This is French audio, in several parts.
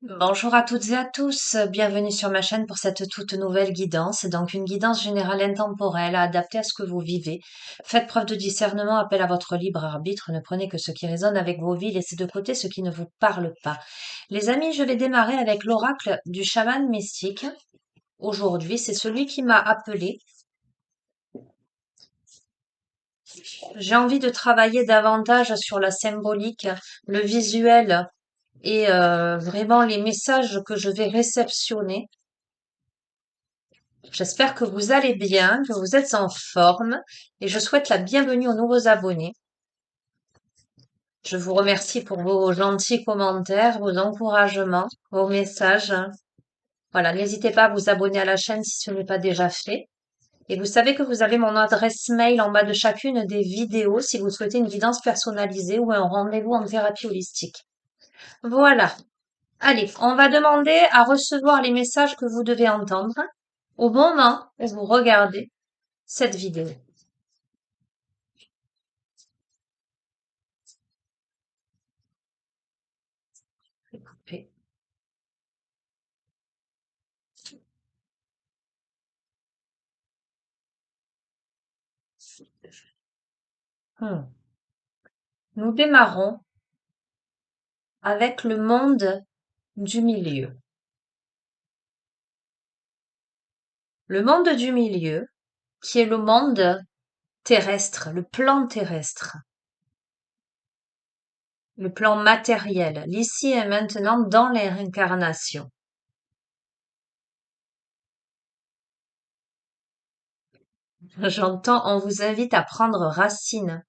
Bonjour à toutes et à tous, bienvenue sur ma chaîne pour cette toute nouvelle guidance. C'est donc une guidance générale intemporelle adaptée à ce que vous vivez. Faites preuve de discernement, appel à votre libre arbitre, ne prenez que ce qui résonne avec vos vies, laissez de côté ce qui ne vous parle pas. Les amis, je vais démarrer avec l'oracle du chaman mystique. Aujourd'hui, c'est celui qui m'a appelé. J'ai envie de travailler davantage sur la symbolique, le visuel et vraiment les messages que je vais réceptionner. J'espère que vous allez bien, que vous êtes en forme et je souhaite la bienvenue aux nouveaux abonnés. Je vous remercie pour vos gentils commentaires, vos encouragements, vos messages. Voilà, n'hésitez pas à vous abonner à la chaîne si ce n'est pas déjà fait. Et vous savez que vous avez mon adresse mail en bas de chacune des vidéos si vous souhaitez une guidance personnalisée ou un rendez-vous en thérapie holistique. Voilà. Allez, on va demander à recevoir les messages que vous devez entendre au moment où vous regardez cette vidéo. Coupez. Hmm. Nous démarrons avec le monde du milieu. Le monde du milieu, qui est le monde terrestre, le plan terrestre, le plan matériel, l'ici et maintenant dans les réincarnations. J'entends, on vous invite à prendre racine.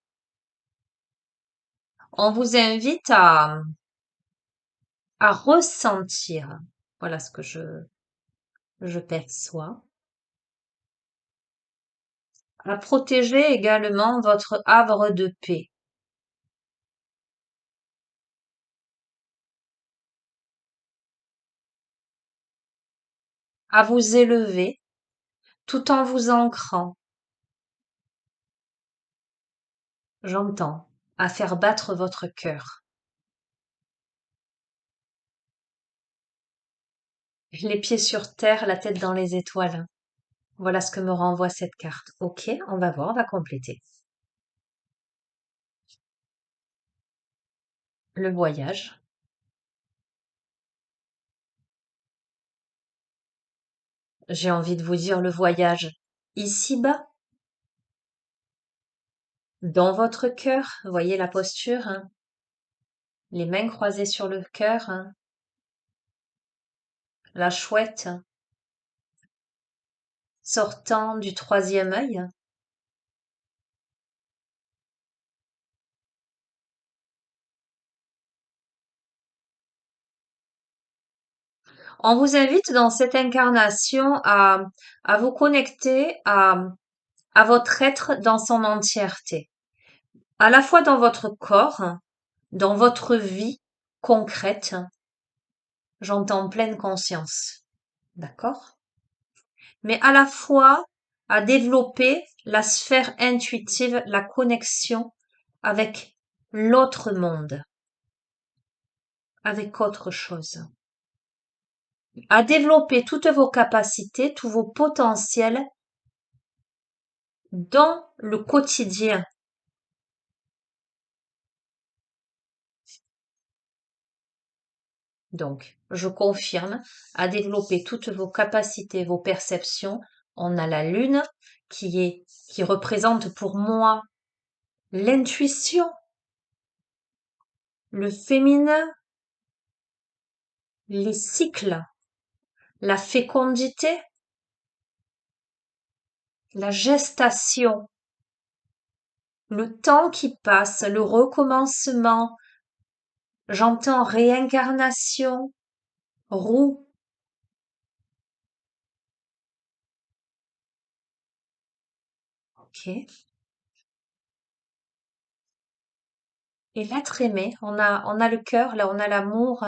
On vous invite à ressentir. Voilà ce que je perçois. À protéger également votre havre de paix. À vous élever tout en vous ancrant. J'entends. À faire battre votre cœur. Les pieds sur terre, la tête dans les étoiles. Voilà ce que me renvoie cette carte. Ok, on va voir, on va compléter. Le voyage. J'ai envie de vous dire le voyage ici-bas, dans votre cœur. Voyez la posture, hein. Les mains croisées sur le cœur, hein. La chouette sortant du troisième œil. On vous invite dans cette incarnation à vous connecter à votre être dans son entièreté, à la fois dans votre corps, dans votre vie concrète, j'entends pleine conscience, d'accord? Mais à la fois à développer la sphère intuitive, la connexion avec l'autre monde, avec autre chose. À développer toutes vos capacités, tous vos potentiels dans le quotidien. Donc, je confirme, à développer toutes vos capacités, vos perceptions. On a la lune qui représente pour moi l'intuition, le féminin, les cycles, la fécondité, la gestation, le temps qui passe, le recommencement. J'entends réincarnation, roue. Ok. Et l'être aimé, on a le cœur, là, on a l'amour.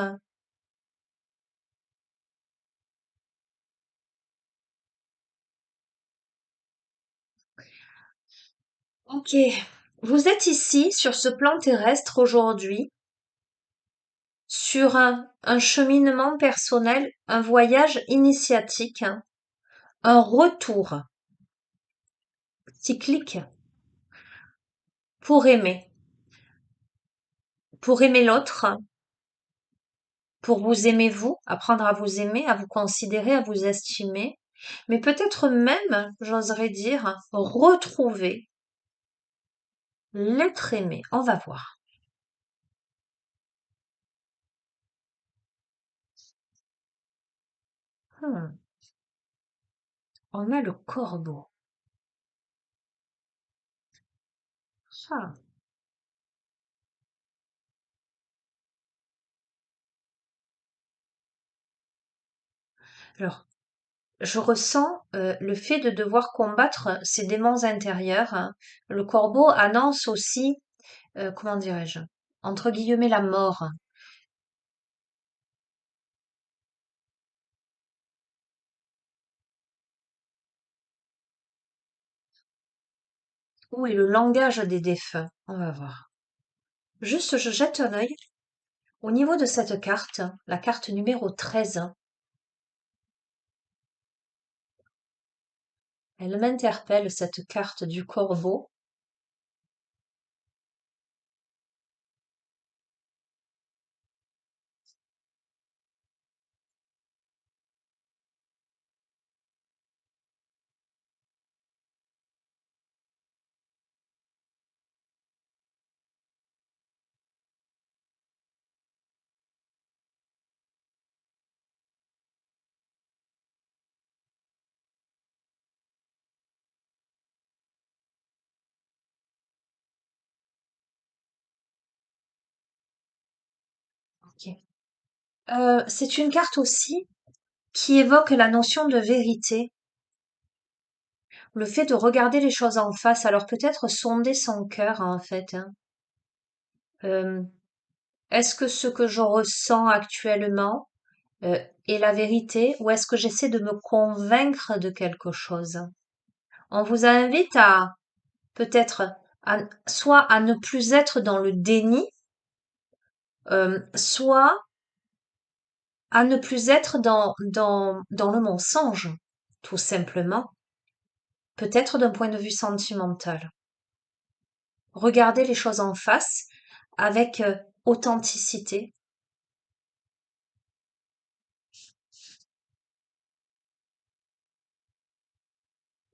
Ok. Vous êtes ici, sur ce plan terrestre aujourd'hui, sur un cheminement personnel, un voyage initiatique, hein, un retour cyclique pour aimer, pour aimer l'autre, pour vous aimer vous, apprendre à vous aimer, à vous considérer, à vous estimer, mais peut-être même, j'oserais dire, retrouver l'être aimé. On va voir. Hmm. On a le corbeau. Ah. Alors, je ressens le fait de devoir combattre ces démons intérieurs, hein. Le corbeau annonce aussi, comment dirais-je, entre guillemets, la mort. Où est le langage des défunts? On va voir. Juste, je jette un œil. Au niveau de cette carte, la carte numéro 13, elle m'interpelle, cette carte du corbeau. Ok. C'est une carte aussi qui évoque la notion de vérité, le fait de regarder les choses en face, alors peut-être sonder son cœur en fait, hein. Euh, Est-ce que ce que je ressens actuellement est la vérité ou est-ce que j'essaie de me convaincre de quelque chose? On vous invite à peut-être soit à ne plus être dans le déni, soit à ne plus être dans le mensonge, tout simplement. Peut-être d'un point de vue sentimental. Regardez les choses en face avec authenticité.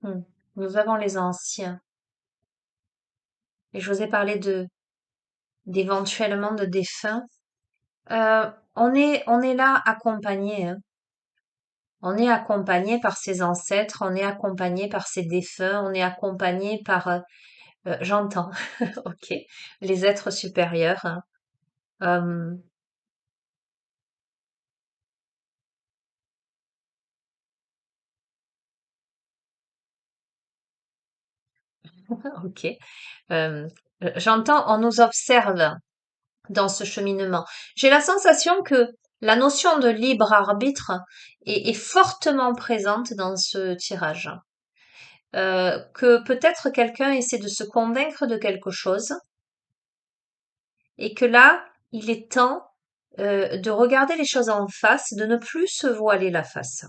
Hmm. Nous avons les anciens. Et je vous ai parlé d'éventuellement de défunts. On est là accompagné, hein. On est accompagné par ses ancêtres, on est accompagné par ses défunts, on est accompagné par, j'entends, ok, les êtres supérieurs, hein. Euh, ok. Euh, j'entends, on nous observe dans ce cheminement. J'ai la sensation que la notion de libre arbitre est fortement présente dans ce tirage. Que peut-être quelqu'un essaie de se convaincre de quelque chose et que là, il est temps de regarder les choses en face, de ne plus se voiler la face.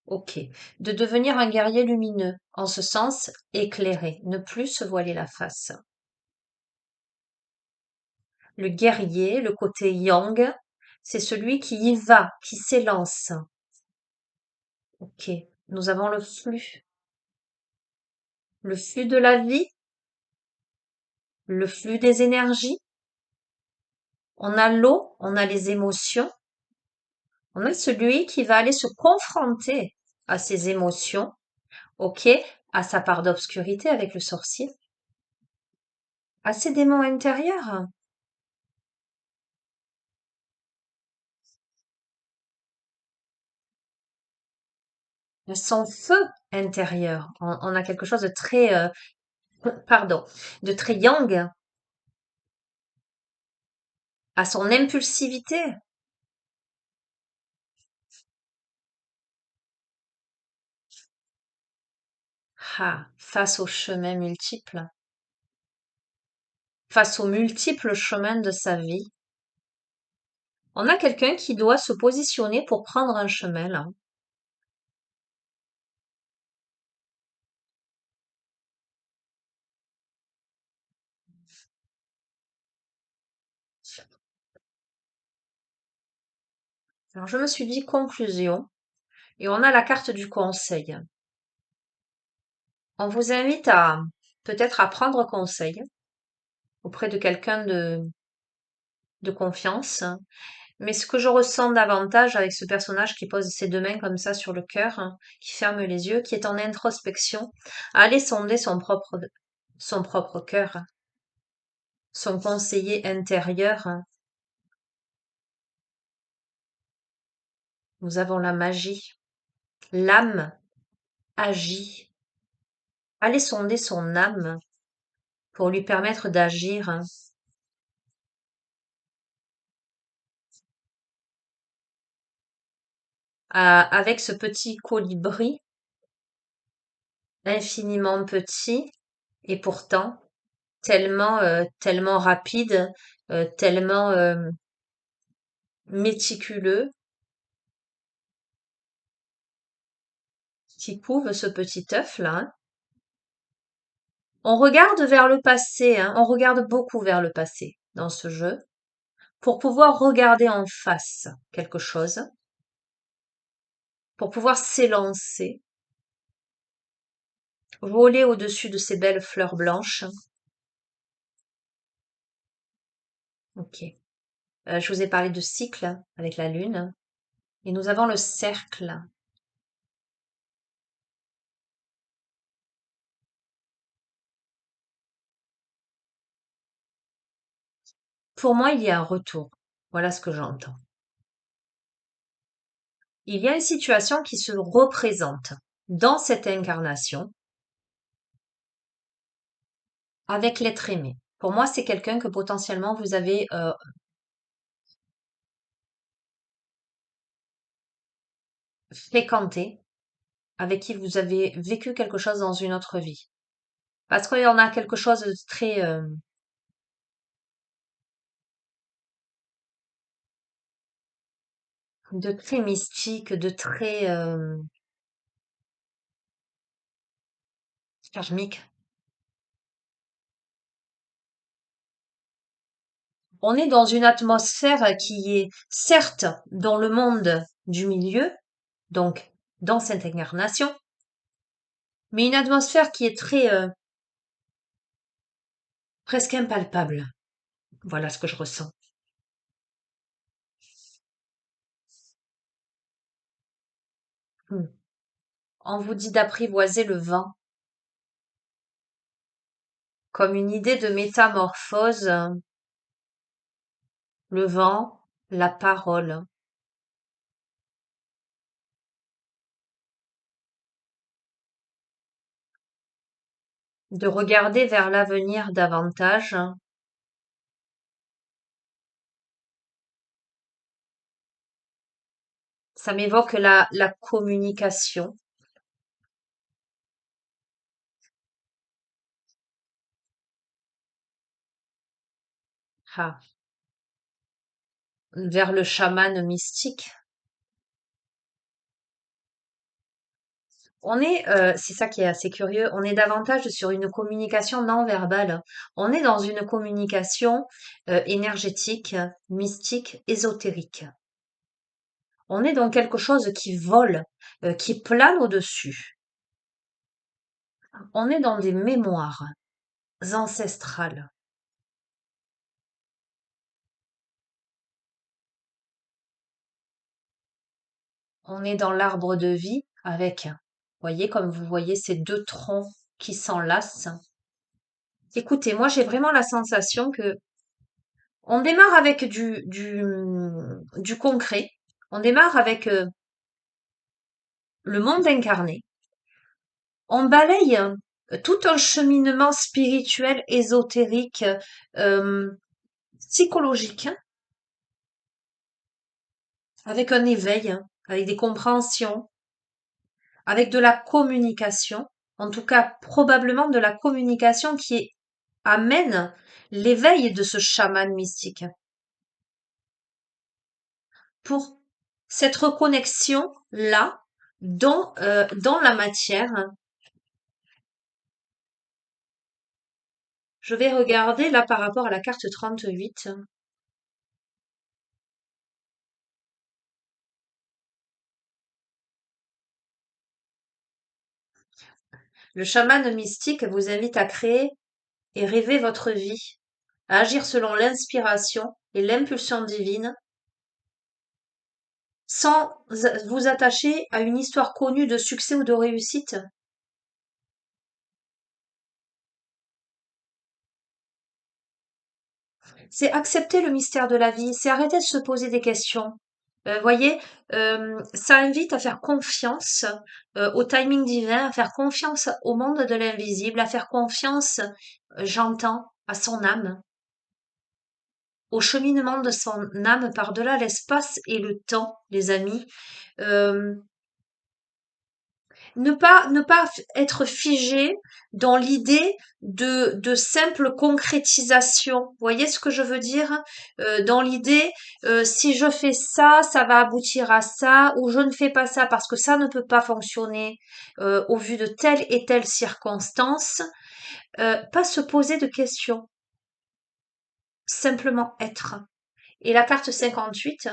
Ok. De devenir un guerrier lumineux, en ce sens éclairé, ne plus se voiler la face. Le guerrier, le côté yang, c'est celui qui y va, qui s'élance. Ok. Nous avons le flux de la vie, le flux des énergies. On a l'eau, on a les émotions. On a celui qui va aller se confronter à ses émotions, ok, à sa part d'obscurité avec le sorcier, à ses démons intérieurs, à son feu intérieur. On a quelque chose de très, pardon, de très yang, à son impulsivité. Ah, face aux chemins multiples, face aux multiples chemins de sa vie, On a quelqu'un qui doit se positionner pour prendre un chemin, là. Alors, je me suis dit conclusion, et on a la carte du conseil. On vous invite à peut-être à prendre conseil auprès de quelqu'un de confiance. Mais ce que je ressens davantage avec ce personnage qui pose ses deux mains comme ça sur le cœur, hein, qui ferme les yeux, qui est en introspection, à aller sonder son propre cœur, son conseiller intérieur. Nous avons la magie. L'âme agit. Allez sonder son âme pour lui permettre d'agir, hein. Avec ce petit colibri infiniment petit et pourtant tellement rapide, tellement méticuleux, qui couve ce petit œuf là, hein. On regarde vers le passé, hein, on regarde beaucoup vers le passé dans ce jeu pour pouvoir regarder en face quelque chose, pour pouvoir s'élancer, voler au-dessus de ces belles fleurs blanches. Ok. Je vous ai parlé de cycle avec la lune et nous avons le cercle. Pour moi, il y a un retour. Voilà ce que j'entends. Il y a une situation qui se représente dans cette incarnation avec l'être aimé. Pour moi, c'est quelqu'un que potentiellement vous avez fréquenté, avec qui vous avez vécu quelque chose dans une autre vie. Parce qu'il y en a quelque chose de très mystique, de très karmique. On est dans une atmosphère qui est certes dans le monde du milieu, donc dans cette incarnation, mais une atmosphère qui est très presque impalpable. Voilà ce que je ressens. Hmm. On vous dit d'apprivoiser le vent comme une idée de métamorphose, le vent, la parole, de regarder vers l'avenir davantage. Ça m'évoque la communication. Ah, vers le chaman mystique. C'est ça qui est assez curieux, on est davantage sur une communication non verbale. On est dans une communication énergétique, mystique, ésotérique. On est dans quelque chose qui vole, qui plane au-dessus. On est dans des mémoires ancestrales. On est dans l'arbre de vie avec, voyez, comme vous voyez, ces deux troncs qui s'enlacent. Écoutez, moi j'ai vraiment la sensation que on démarre avec du concret. On démarre avec le monde incarné. On balaye tout un cheminement spirituel, ésotérique, euh, psychologique, hein, avec un éveil, hein, avec des compréhensions, avec de la communication. En tout cas, probablement de la communication amène l'éveil de ce chaman mystique. pour cette reconnexion-là dans la matière. Je vais regarder là par rapport à la carte 38. Le chaman mystique vous invite à créer et rêver votre vie, à agir selon l'inspiration et l'impulsion divine, sans vous attacher à une histoire connue de succès ou de réussite. C'est accepter le mystère de la vie, c'est arrêter de se poser des questions. Voyez, ça invite à faire confiance au timing divin, à faire confiance au monde de l'invisible, à faire confiance, j'entends, à son âme, au cheminement de son âme par-delà l'espace et le temps, les amis. Euh, ne pas être figé dans l'idée de simple concrétisation. Vous voyez ce que je veux dire? Dans l'idée, si je fais ça, ça va aboutir à ça, ou je ne fais pas ça parce que ça ne peut pas fonctionner au vu de telle et telle circonstance. Pas se poser de questions, simplement être. Et la carte 58,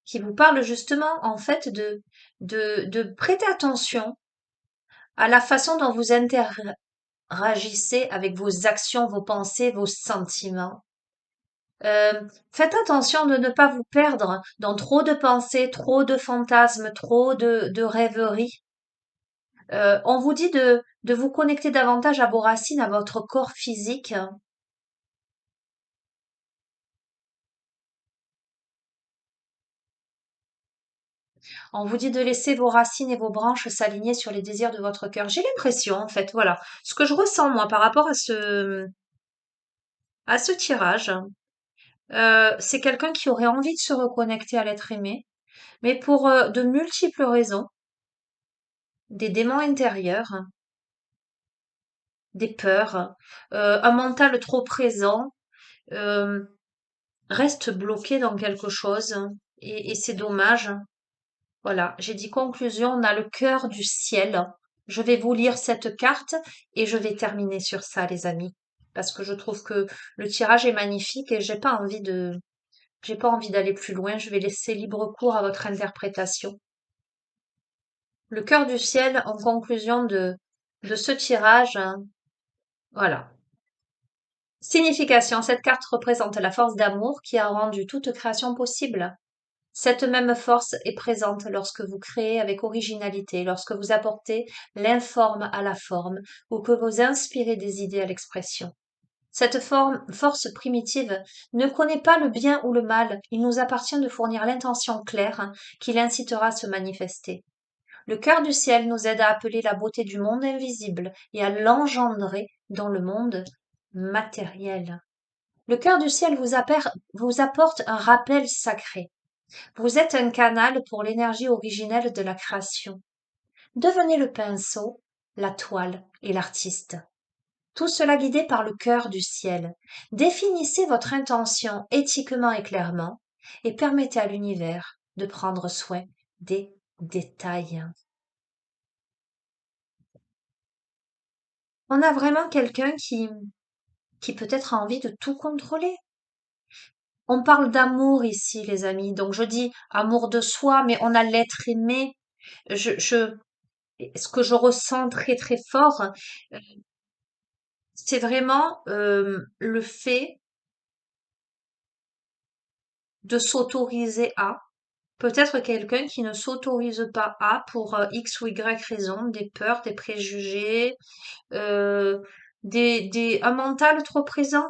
qui vous parle justement en fait de prêter attention à la façon dont vous interagissez avec vos actions, vos pensées, vos sentiments. Faites attention de ne pas vous perdre dans trop de pensées, trop de fantasmes, trop de rêveries. On vous dit de vous connecter davantage à vos racines, à votre corps physique. On vous dit de laisser vos racines et vos branches s'aligner sur les désirs de votre cœur. J'ai l'impression, en fait, voilà, ce que je ressens moi par rapport à ce tirage, c'est quelqu'un qui aurait envie de se reconnecter à l'être aimé, mais pour de multiples raisons, des démons intérieurs, des peurs, un mental trop présent, euh, reste bloqué dans quelque chose, et c'est dommage. Voilà, j'ai dit conclusion, on a le cœur du ciel. Je vais vous lire cette carte et je vais terminer sur ça, les amis, parce que je trouve que le tirage est magnifique et j'ai pas envie d'aller plus loin. Je vais laisser libre cours à votre interprétation. Le cœur du ciel, en conclusion de ce tirage, hein, voilà. Signification. Cette carte représente la force d'amour qui a rendu toute création possible. Cette même force est présente lorsque vous créez avec originalité, lorsque vous apportez l'informe à la forme ou que vous inspirez des idées à l'expression. Cette force primitive ne connaît pas le bien ou le mal, il nous appartient de fournir l'intention claire qui l'incitera à se manifester. Le cœur du ciel nous aide à appeler la beauté du monde invisible et à l'engendrer dans le monde matériel. Le cœur du ciel vous apporte un rappel sacré. Vous êtes un canal pour l'énergie originelle de la création. Devenez le pinceau, la toile et l'artiste. Tout cela guidé par le cœur du ciel. Définissez votre intention éthiquement et clairement et permettez à l'univers de prendre soin des détails. On a vraiment quelqu'un qui peut-être a envie de tout contrôler. On parle d'amour ici, les amis. Donc je dis amour de soi, mais on a l'être aimé. Ce que je ressens très très fort, euh, c'est vraiment le fait de s'autoriser à. Peut-être quelqu'un qui ne s'autorise pas à pour X ou Y raison, des peurs, des préjugés, euh, un mental trop présent.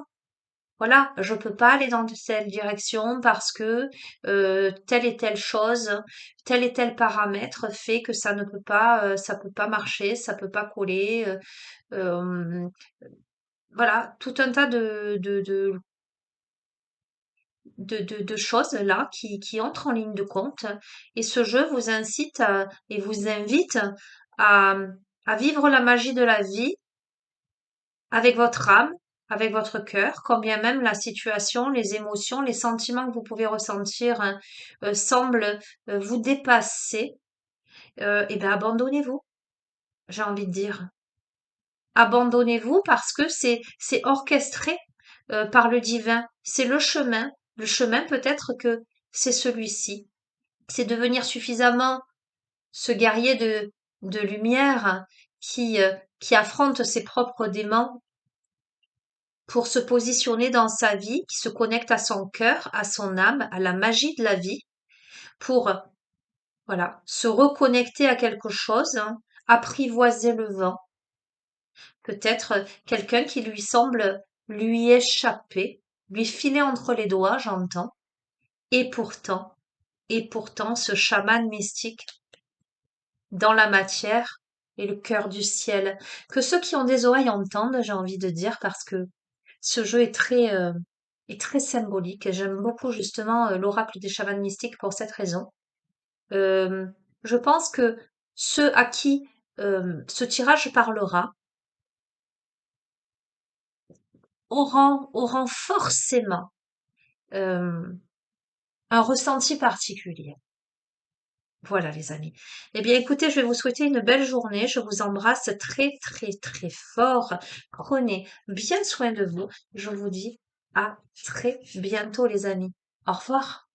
Voilà, je peux pas aller dans cette direction parce que telle et telle chose, tel et tel paramètre fait que ça peut pas marcher, ça peut pas coller. Euh, voilà, tout un tas de choses là qui entrent en ligne de compte. Et ce jeu vous incite et vous invite à, à vivre la magie de la vie avec votre âme, avec votre cœur, quand bien même la situation, les émotions, les sentiments que vous pouvez ressentir hein, semblent vous dépasser, eh bien abandonnez-vous, j'ai envie de dire. Abandonnez-vous parce que c'est orchestré par le divin. C'est le chemin. Le chemin peut-être que c'est celui-ci. C'est devenir suffisamment ce guerrier de lumière qui affronte ses propres démons pour se positionner dans sa vie, qui se connecte à son cœur, à son âme, à la magie de la vie, pour voilà, se reconnecter à quelque chose, hein, apprivoiser le vent. Peut-être quelqu'un qui lui semble lui échapper, lui filer entre les doigts, j'entends. Et pourtant, et pourtant, ce chaman mystique dans la matière et le cœur du ciel. Que ceux qui ont des oreilles entendent, j'ai envie de dire, parce que ce jeu est très symbolique. Et j'aime beaucoup justement l'oracle des chamans mystiques pour cette raison. Euh, je pense que ceux à qui ce tirage parlera auront forcément euh, un ressenti particulier. Voilà les amis. Eh bien écoutez, je vais vous souhaiter une belle journée. Je vous embrasse très très très fort. Prenez bien soin de vous. Je vous dis à très bientôt les amis. Au revoir.